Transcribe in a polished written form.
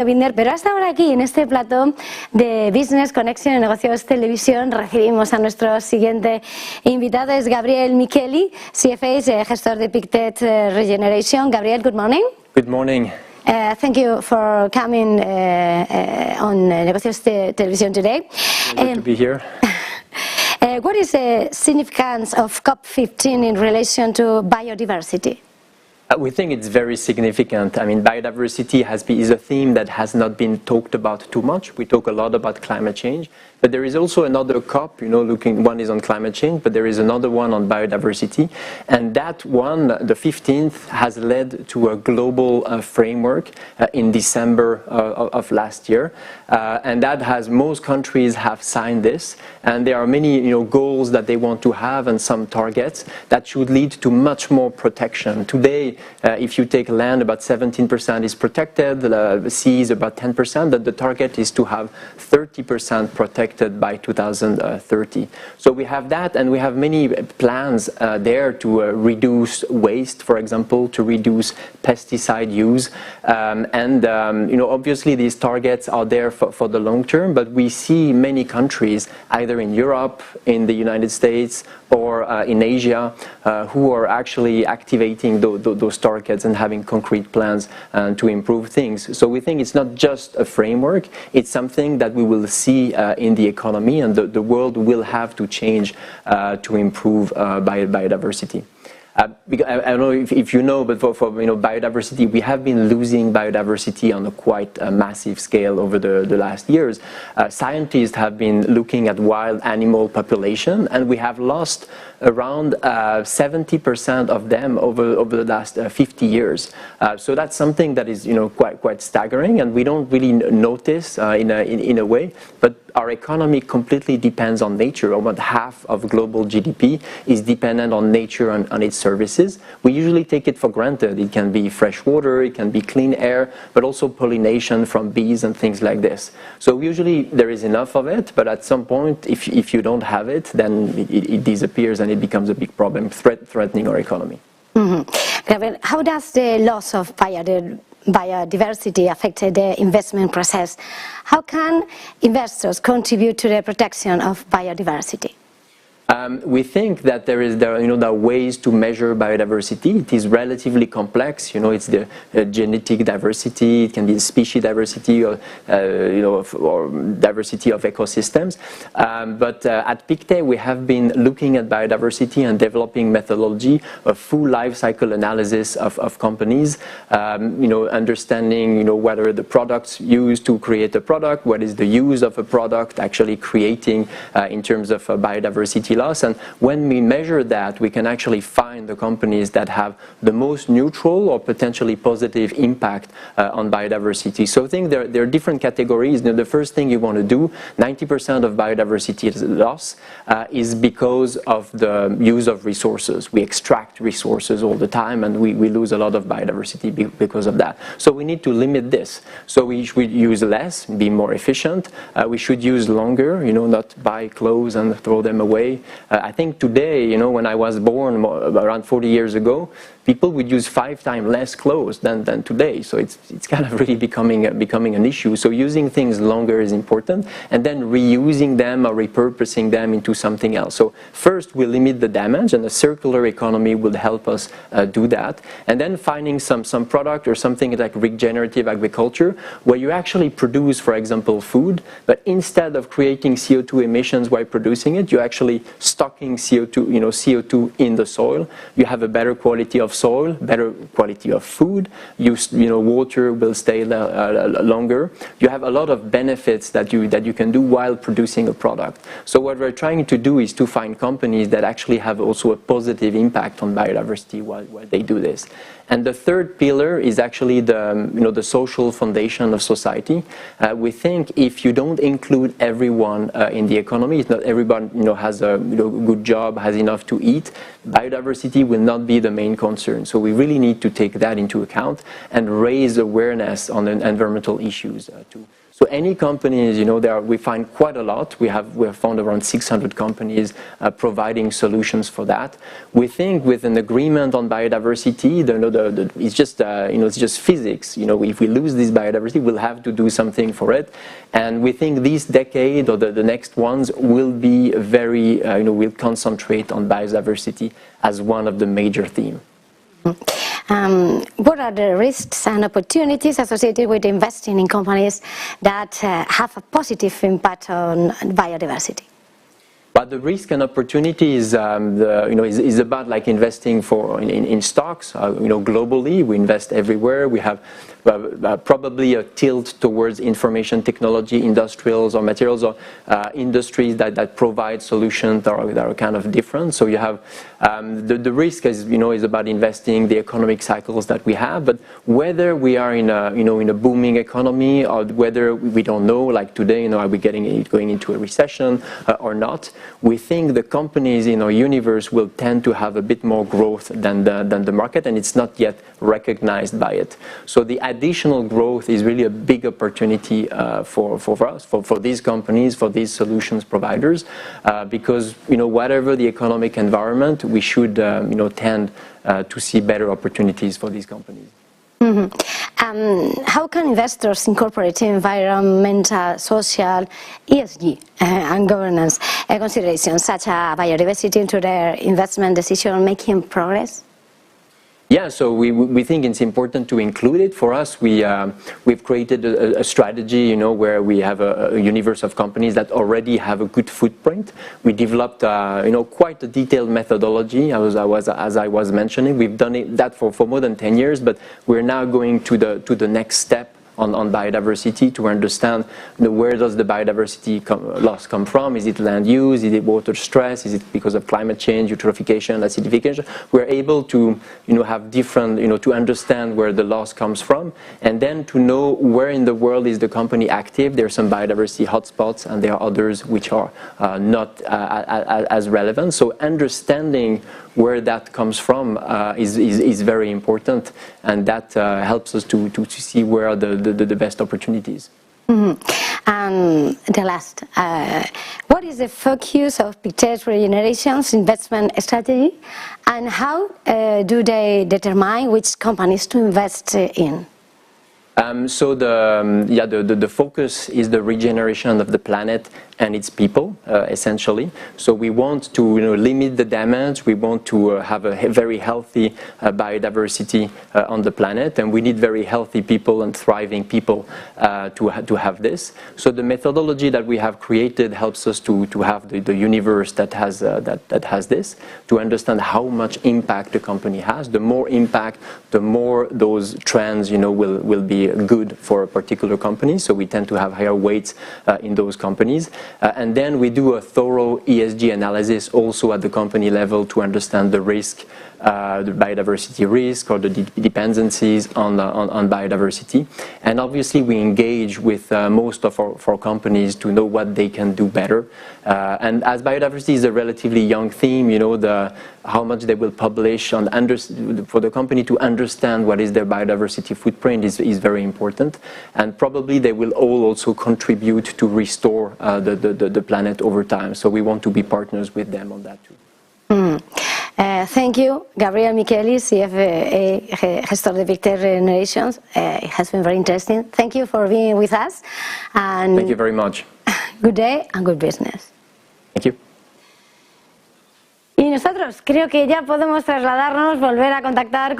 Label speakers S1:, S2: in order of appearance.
S1: Pero hasta ahora aquí, en este plató de Business Connection en Negocios Televisión, recibimos a nuestro siguiente invitado, es Gabriel Micheli, CFA, gestor de Pictet Regeneration. Gabriel, good morning.
S2: Good morning.
S1: Thank you for coming on Negocios Television today.
S2: Good to be here.
S1: What is the significance of COP15 in relation to biodiversity?
S2: We think it's very significant. I mean, biodiversity is a theme that has not been talked about too much. We talk a lot about climate change, but there is also another COP, one is on climate change, but there is another one on biodiversity. And that one, the 15th, has led to a global framework in December of last year. And that most countries have signed this. And there are many goals that they want to have and some targets that should lead to much more protection. Today, if you take land, about 17% is protected, the seas about 10%, but the target is to have 30% protected by 2030. So we have that, and we have many plans there to reduce waste, for example, to reduce pesticide use. Obviously these targets are there for the long term, but we see many countries, either in Europe, in the United States, or in Asia, who are actually activating those targets and having concrete plans to improve things. So we think it's not just a framework, it's something that we will see in the economy, and the world will have to change to improve biodiversity. I don't know if you know, but for biodiversity, we have been losing biodiversity on a quite massive scale over the last years. Scientists have been looking at wild animal population, and we have lost around 70% of them over the last 50 years. So that's something that is quite staggering, and we don't really notice in a way. But our economy completely depends on nature. About half of global GDP is dependent on nature and on its services. We usually take it for granted. It can be fresh water, it can be clean air, but also pollination from bees and things like this. So usually there is enough of it, but at some point, if you don't have it, then it disappears and it becomes a big problem, threatening our economy.
S1: Gabriel, how does the loss of biodiversity affect the investment process? How can investors contribute to the protection of biodiversity?
S2: We think that there are ways to measure biodiversity. It is relatively complex. It's the genetic diversity. It can be the species diversity, or diversity of ecosystems. But at Pictet, we have been looking at biodiversity and developing methodology, a full life cycle analysis of companies. Understanding what are the products used to create a product, what is the use of a product actually creating in terms of biodiversity loss. And when we measure that, we can actually find the companies that have the most neutral or potentially positive impact on biodiversity. So I think there are different categories. The first thing you want to do, 90% of biodiversity loss is because of the use of resources. We extract resources all the time, and we lose a lot of biodiversity because of that. So we need to limit this. So we should use less, be more efficient. We should use longer, not buy clothes and throw them away. I think today, when I was born around 40 years ago, people would use 5 times less clothes than today. So it's kind of really becoming an issue. So using things longer is important, and then reusing them or repurposing them into something else. So first we limit the damage, and the circular economy will help us do that. And then finding some product or something like regenerative agriculture, where you actually produce, for example, food, but instead of creating CO2 emissions while producing it, you're actually stocking CO2 in the soil. You have a better quality of soil, better quality of food. Water will stay longer. You have a lot of benefits that you can do while producing a product. So what we're trying to do is to find companies that actually have also a positive impact on biodiversity while they do this. And the third pillar is actually the social foundation of society. We think if you don't include everyone in the economy, if not everyone has a good job, has enough to eat, biodiversity will not be the main concern. So we really need to take that into account and raise awareness on environmental issues too. So any companies, we find quite a lot. We have found around 600 companies providing solutions for that. We think with an agreement on biodiversity, it's just physics. If we lose this biodiversity, we'll have to do something for it. And we think this decade or the next ones will be very, will concentrate on biodiversity as one of the major themes.
S1: What are the risks and opportunities associated with investing in companies that have a positive impact on biodiversity?
S2: But the risk and opportunity is about like investing in stocks. Globally, we invest everywhere. We have probably a tilt towards information technology, industrials or materials or industries that provide solutions that are kind of different. So you have the risk is about investing the economic cycles that we have. But whether we are in a booming economy or whether we don't know, like today, are we going into a recession or not? We think the companies in our universe will tend to have a bit more growth than the market, and it's not yet recognized by it. So the additional growth is really a big opportunity for us, for these companies, for these solutions providers, because whatever the economic environment, we should tend to see better opportunities for these companies.
S1: How can investors incorporate environmental, social, ESG and governance considerations such as biodiversity into their investment decision-making progress?
S2: Yeah, so we think it's important to include it. For us, we've created a strategy, where we have a universe of companies that already have a good footprint. We developed, quite a detailed methodology, as I was mentioning. We've done that for more than 10 years, but we're now going to the next step on biodiversity to understand where does the biodiversity loss come from. Is it land use? Is it water stress? Is it because of climate change, eutrophication, acidification? We're able to have different, to understand where the loss comes from, and then to know where in the world is the company active. There are some biodiversity hotspots, and there are others which are not as relevant. So understanding where that comes from is very important, and that helps us to see where are the best opportunities.
S1: And the last, what is the focus of Pictet Regeneration's investment strategy, and how do they determine which companies to invest in?
S2: So the focus is the regeneration of the planet and its people, essentially. So we want to limit the damage. We want to have a very healthy biodiversity on the planet, and we need very healthy people and thriving people to have this. So the methodology that we have created helps us to have the universe that has this, to understand how much impact the company has. The more impact, the more those trends will be good for a particular company. So we tend to have higher weights in those companies. And then we do a thorough ESG analysis also at the company level to understand the risk, the biodiversity risk or the dependencies on biodiversity. And obviously we engage with most of our companies to know what they can do better. And as biodiversity is a relatively young theme, how much they will publish on for the company to understand what is their biodiversity footprint is very important. And probably they will all also contribute to restore the planet over time. So we want to be partners with them on that too.
S1: Thank you, Gabriel Micheli, CFA gestor de Pictet Regeneration. It has been very interesting. Thank you for being with us. And
S2: thank you very much.
S1: Good day and good business.
S2: Thank you.
S1: Y nosotros creo que ya podemos trasladarnos, volver a contactar